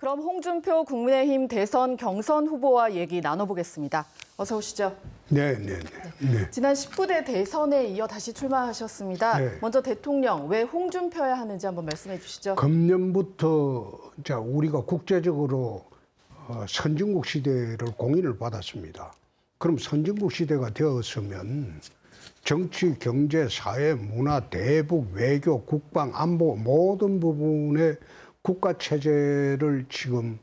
그럼 홍준표 국민의힘 대선 경선 후보와 얘기 나눠보겠습니다. 어서 오시죠. 네. 지난 19대 대선에 이어 다시 출마하셨습니다. 네. 먼저 대통령 왜 홍준표야 하는지 한번 말씀해 주시죠. 금년부터 우리가 국제적으로 선진국 시대를 공인을 받았습니다. 그럼 선진국 시대가 되었으면 정치, 경제, 사회, 문화, 대북, 외교, 국방, 안보 모든 부분의 국가 체제를 지금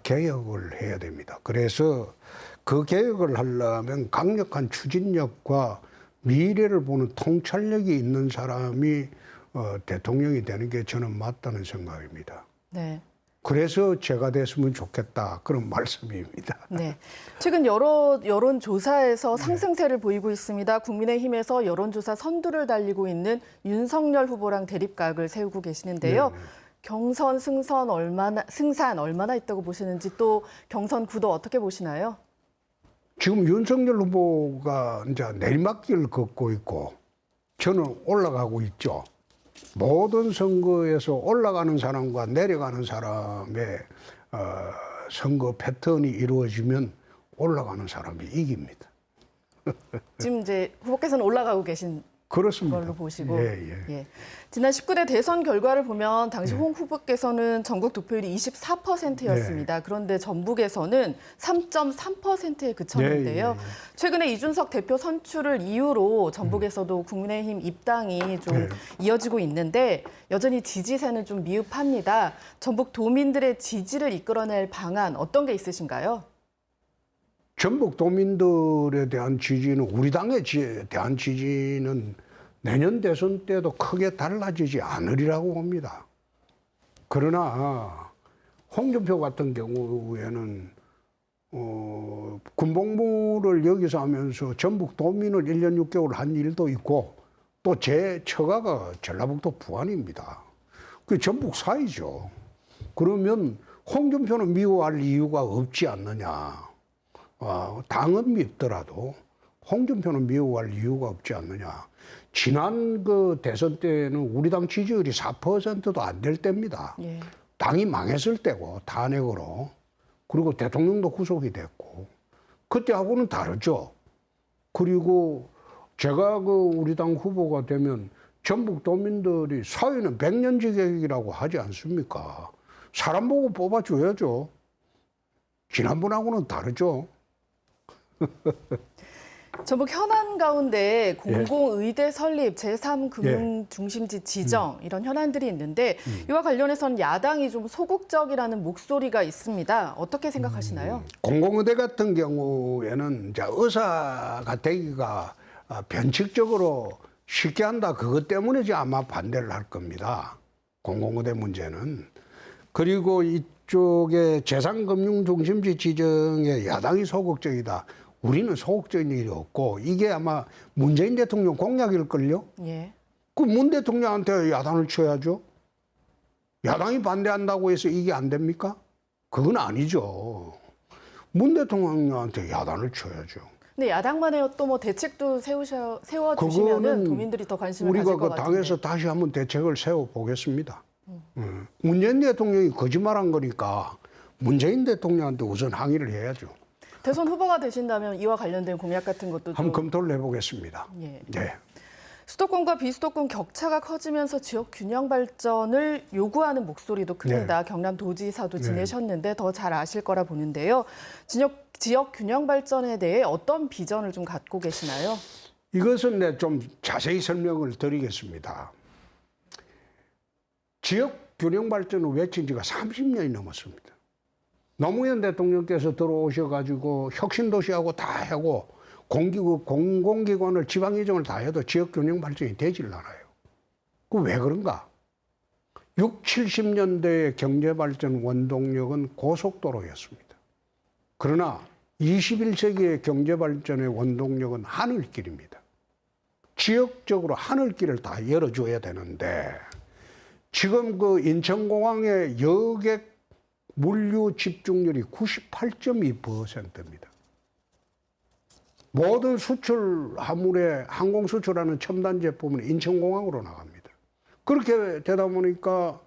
개혁을 해야 됩니다. 그래서 그 개혁을 하려면 강력한 추진력과 미래를 보는 통찰력이 있는 사람이 대통령이 되는 게 저는 맞다는 생각입니다. 네. 그래서 제가 됐으면 좋겠다 그런 말씀입니다. 네. 최근 여러 여론조사에서 상승세를 보이고 있습니다. 국민의힘에서 여론조사 선두를 달리고 있는 윤석열 후보랑 대립각을 세우고 계시는데요. 네네. 경선 승산 얼마나 있다고 보시는지 또 경선 구도 어떻게 보시나요? 지금 윤석열 후보가 이제 내리막길을 걷고 있고 저는 올라가고 있죠. 모든 선거에서 올라가는 사람과 내려가는 사람의 선거 패턴이 이루어지면 올라가는 사람이 이깁니다. 지금 이제 후보께서는 올라가고 계신 그렇습니다. 걸로 보시고. 예. 지난 19대 대선 결과를 보면 당시 홍 후보께서는 전국 득표율이 24%였습니다. 그런데 전북에서는 3.3%에 그쳤는데요. 최근에 이준석 대표 선출을 이유로 전북에서도 국민의힘 입당이 좀 이어지고 있는데 여전히 지지세는 좀 미흡합니다. 전북 도민들의 지지를 이끌어낼 방안 어떤 게 있으신가요? 전북 도민들에 대한 지지는 우리 당에 대한 지지는 내년 대선 때도 크게 달라지지 않으리라고 봅니다. 그러나 홍준표 같은 경우에는 군복무를 여기서 하면서 전북 도민을 1년 6개월 한 일도 있고 또 제 처가가 전라북도 부안입니다. 그게 전북 사이죠. 그러면 홍준표는 미워할 이유가 없지 않느냐. 당은 밉더라도 홍준표는 미워할 이유가 없지 않느냐. 지난 그 대선 때는 우리 당 지지율이 4%도 안 될 때입니다. 예. 당이 망했을 때고 탄핵으로. 그리고 대통령도 구속이 됐고. 그때하고는 다르죠. 그리고 제가 그 우리 당 후보가 되면 전북 도민들이 사회는 백년지객이라고 하지 않습니까? 사람 보고 뽑아줘야죠. 지난번하고는 다르죠. 전북 현안 가운데 공공의대 설립, 제3금융중심지 지정 이런 현안들이 있는데 이와 관련해서는 야당이 좀 소극적이라는 목소리가 있습니다. 어떻게 생각하시나요? 공공의대 같은 경우에는 이제 의사가 되기가 변칙적으로 쉽게 한다. 그것 때문에 아마 반대를 할 겁니다. 공공의대 문제는. 그리고 이쪽에 제3금융중심지 지정에 야당이 소극적이다. 우리는 소극적인 일이 없고 이게 아마 문재인 대통령 공약일걸요? 예. 그 문 대통령한테 야단을 쳐야죠. 야당이 반대한다고 해서 이게 안 됩니까? 그건 아니죠. 문 대통령한테 야단을 쳐야죠. 근데 야당만의 또 뭐 대책도 세워주시면은 도민들이 더 관심을 가질 것 우리가 그 같은데. 당에서 다시 한번 대책을 세워보겠습니다. 문재인 대통령이 거짓말한 거니까 문재인 대통령한테 우선 항의를 해야죠. 대선 후보가 되신다면 이와 관련된 공약 같은 것도 좀. 한번 검토를 해보겠습니다. 예. 네. 수도권과 비수도권 격차가 커지면서 지역 균형 발전을 요구하는 목소리도 큽니다. 경남도지사도 지내셨는데 더 잘 아실 거라 보는데요. 지역 균형 발전에 대해 어떤 비전을 좀 갖고 계시나요? 이것은 좀 자세히 설명을 드리겠습니다. 지역 균형 발전을 외친 지가 30년이 넘었습니다. 노무현 대통령께서 들어오셔가지고 혁신도시하고 다 하고 공공기관을 지방이정을 다 해도 지역균형 발전이 되질 않아요. 그 왜 그런가? 60, 70년대의 경제발전 원동력은 고속도로였습니다. 그러나 21세기의 경제발전의 원동력은 하늘길입니다. 지역적으로 하늘길을 다 열어줘야 되는데 지금 그 인천공항의 여객 물류 집중률이 98.2%입니다. 모든 수출 화물에 항공 수출하는 첨단 제품은 인천공항으로 나갑니다. 그렇게 되다 보니까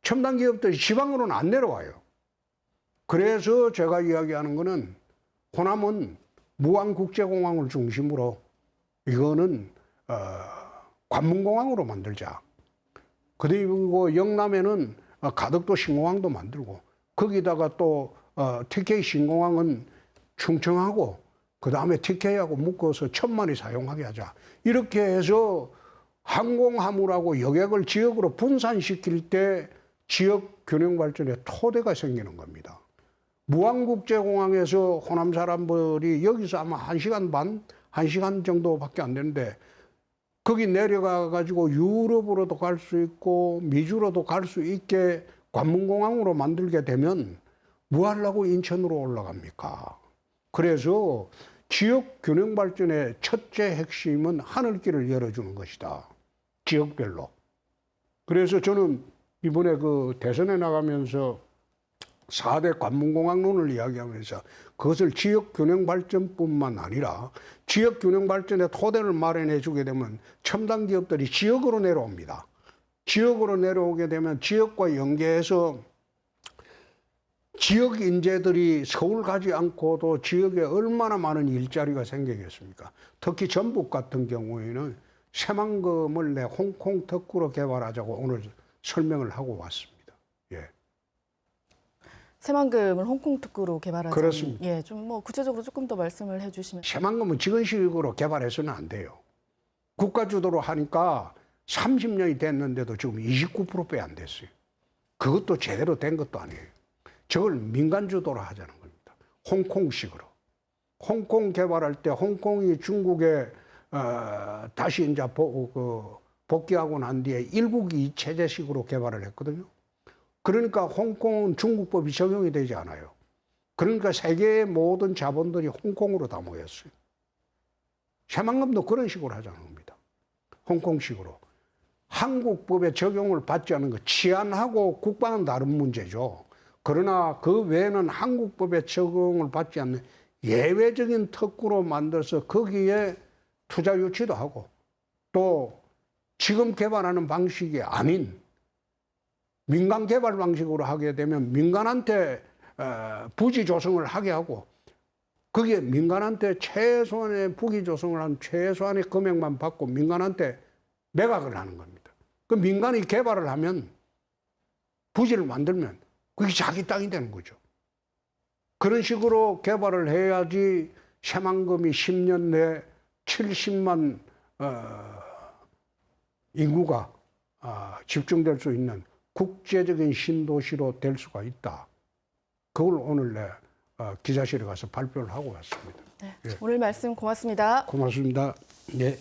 첨단 기업들이 지방으로는 안 내려와요. 그래서 제가 이야기하는 거는 호남은 무안국제공항을 중심으로 이거는 관문공항으로 만들자. 그리고 영남에는 가덕도 신공항도 만들고 거기다가 또 TK 신공항은 충청하고 그 다음에 TK하고 묶어서 천만이 사용하게 하자. 이렇게 해서 항공화물하고 여객을 지역으로 분산시킬 때 지역 균형 발전의 토대가 생기는 겁니다. 무안국제공항에서 호남 사람들이 여기서 아마 1시간 반, 1시간 정도밖에 안 되는데 거기 내려가 가지고 유럽으로도 갈 수 있고 미주로도 갈 수 있게 관문공항으로 만들게 되면 뭐 하려고 인천으로 올라갑니까? 그래서 지역 균형 발전의 첫째 핵심은 하늘길을 열어주는 것이다. 지역별로. 그래서 저는 이번에 그 대선에 나가면서 4대 관문공항론을 이야기하면서 그것을 지역 균형 발전뿐만 아니라 지역 균형 발전의 토대를 마련해 주게 되면 첨단 기업들이 지역으로 내려옵니다. 지역으로 내려오게 되면 지역과 연계해서 지역 인재들이 서울 가지 않고도 지역에 얼마나 많은 일자리가 생기겠습니까? 특히 전북 같은 경우에는 새만금을 내 홍콩 특구로 개발하자고 오늘 설명을 하고 왔습니다. 예. 새만금을 홍콩 특구로 개발하자. 그렇습니다. 예, 좀 뭐 구체적으로 조금 더 말씀을 해주시면. 새만금은 지근식으로 개발해서는 안 돼요. 국가 주도로 하니까 30년이 됐는데도 지금 29%밖에 안 됐어요. 그것도 제대로 된 것도 아니에요. 저걸 민간 주도로 하자는 겁니다. 홍콩식으로. 홍콩 개발할 때 홍콩이 중국에 다시 이제 복귀하고 난 뒤에 1국이 체제식으로 개발을 했거든요. 그러니까 홍콩은 중국법이 적용이 되지 않아요. 그러니까 세계의 모든 자본들이 홍콩으로 다 모였어요. 새만금도 그런 식으로 하자는 겁니다. 홍콩식으로. 한국법의 적용을 받지 않은 것, 치안하고 국방은 다른 문제죠. 그러나 그 외에는 한국법의 적용을 받지 않는 예외적인 특구로 만들어서 거기에 투자 유치도 하고 또 지금 개발하는 방식이 아닌 민간 개발 방식으로 하게 되면 민간한테 부지 조성을 하게 하고 거기에 민간한테 최소한의 부기 조성을 한 최소한의 금액만 받고 민간한테 매각을 하는 겁니다. 그 민간이 개발을 하면 부지를 만들면 그게 자기 땅이 되는 거죠. 그런 식으로 개발을 해야지 새만금이 10년 내 70만 인구가 집중될 수 있는 국제적인 신도시로 될 수가 있다. 그걸 오늘 내 기자실에 가서 발표를 하고 왔습니다. 네, 예. 오늘 말씀 고맙습니다. 고맙습니다. 네.